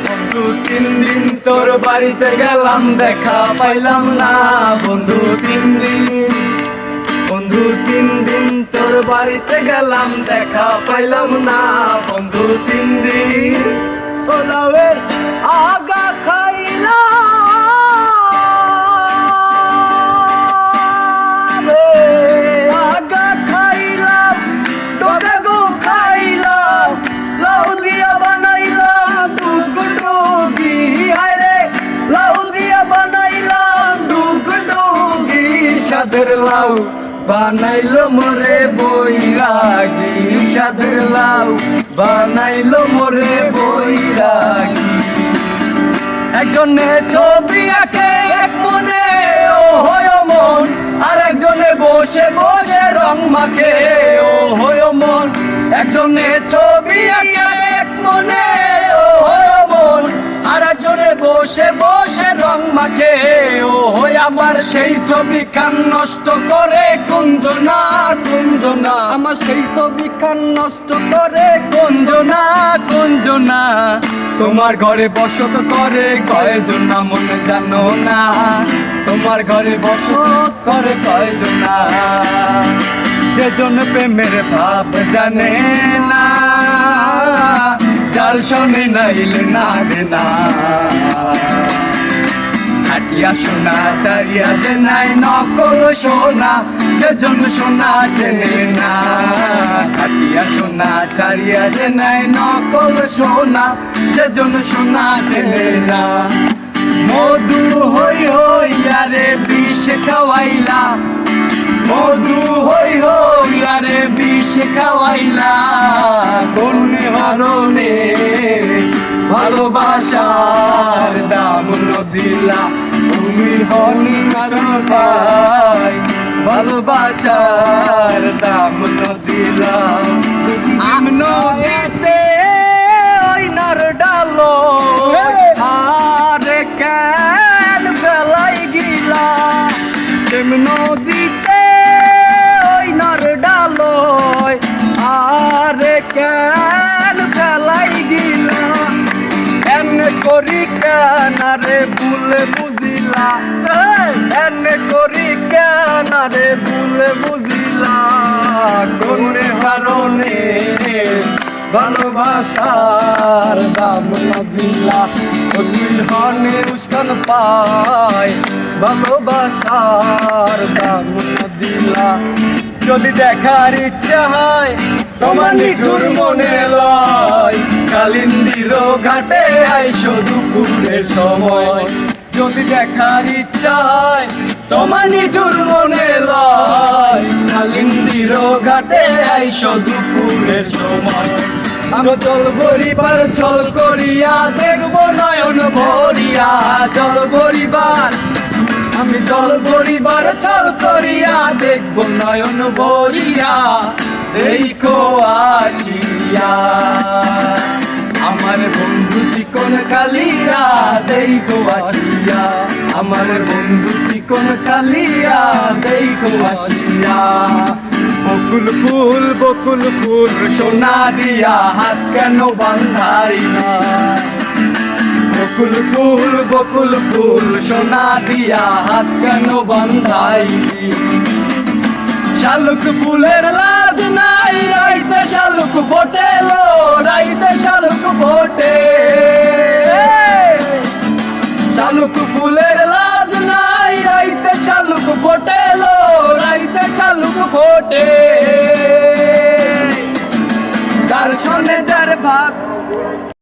বন্ধু 3 দিন তোর বাড়িতে গেলাম, দেখা পাইলাম না। বন্ধু 3 দিন তোর বাড়িতে গেলাম, দেখা পাইলাম না। বন্ধু 3 দিন পোলাওয়ের আগা খাইলাম, আগা খাইলাম, ডোকা গো খাইলাম, লাউ দিয়া বানাইলাম ডুগডুগি। হায়রে লাউ দিয়া বানাইলাম ডুগডুগি, সাদের লাউ বানাইলো মোরে বৈরাগী, সাদের লাউ বানাইলো মোরে বৈরাগী। একজনে ছবি আঁকে এক মনে ও হয় মন, আর একজনে বসে বসে রং মাখে ও হয় মন। একজনে ছবি আঁকে এক মনে ও হয় মন, আর একজনে বসে বসে রং মাখে ও হয়। আমার সেই ছবি খান নষ্ট করে কুঞ্জনা, কুঞ্জনা। আমার সেই ছবি খান নষ্ট করে কুঞ্জনা, কুঞ্জনা। তোমার ঘরে বসত করে কয়জন মনে জানো না, তোমার ঘরে বসত করে কয়জন না। যেজন প্রেমের ভাব জানে না, যার শোনে নাইলে না রে না। হাটিয়া সোনা চারিয়া যে নাই নকল সোনা, সেজন সোনা চেনে না। হাটিয়া সোনা চারিয়া যে নাই নকল সোনা, সেজন সোনা চেনে না। মধু হই হই আরে বিষ খাওয়াইলা, মধু হই হই আরে বিষ খাওয়াইলা। কোন হারণে ভালোবাসার দাম দিলা, তুমি হনি কারণ ভাই ভালোবাসার দাম দিলা। এসে ওই নার ডালো আর কেন বেলাই গিলা, নদীতে ওই নার ডালো আর কেন বেলাই গিলা। এনে করি কেন রে ভুলে বুঝিলা, এনে করি কেন রে ভুলে বুঝিলা। কোন কারণে ভালোবাসার দাম না দিলা, তুই হনে উস্কান পায় ভালোবাসার দাম না দিলা। যদি দেখার ইচ্ছা হয় তোমার নিঠুর মনে লয়, কালিন্দির ঘাটে আইসো দুপুরের সময়। যদি দেখার ইচ্ছা হয় তোমার নিঠুর মনে লয়, কালিন্দির ঘাটে আইসো দুপুরের সময়। আমি জল ভরিবার জল করিয়া দেখবো নয়ন ভরিয়া, জল ভরিবার আমি জল ভরিবার ছল করিয়া দেখবো নয়ন ভরিয়া। দেখো আসিয়া আমার বন্ধু চিকন কালিয়া, দেখো আসিয়া আমার বন্ধু চিকন কালিয়া, দেখো আসিয়া। বকুল ফুল সোনা দিয়া হাত কেন বান্ধাইলা, বকুল ফুল সোনা দিয়া হাত কেন বান্ধাইলি। শালুক ফুলের লাজ নাই রাইতে শালুক ফোটে লো, রাইতে শালুক ফোটে। শালুক ফুলের লাজ নাই রাইতে শালুক ফোটে লো, রাইতে শালুক ফোটে। যার শোনে যার ভাগ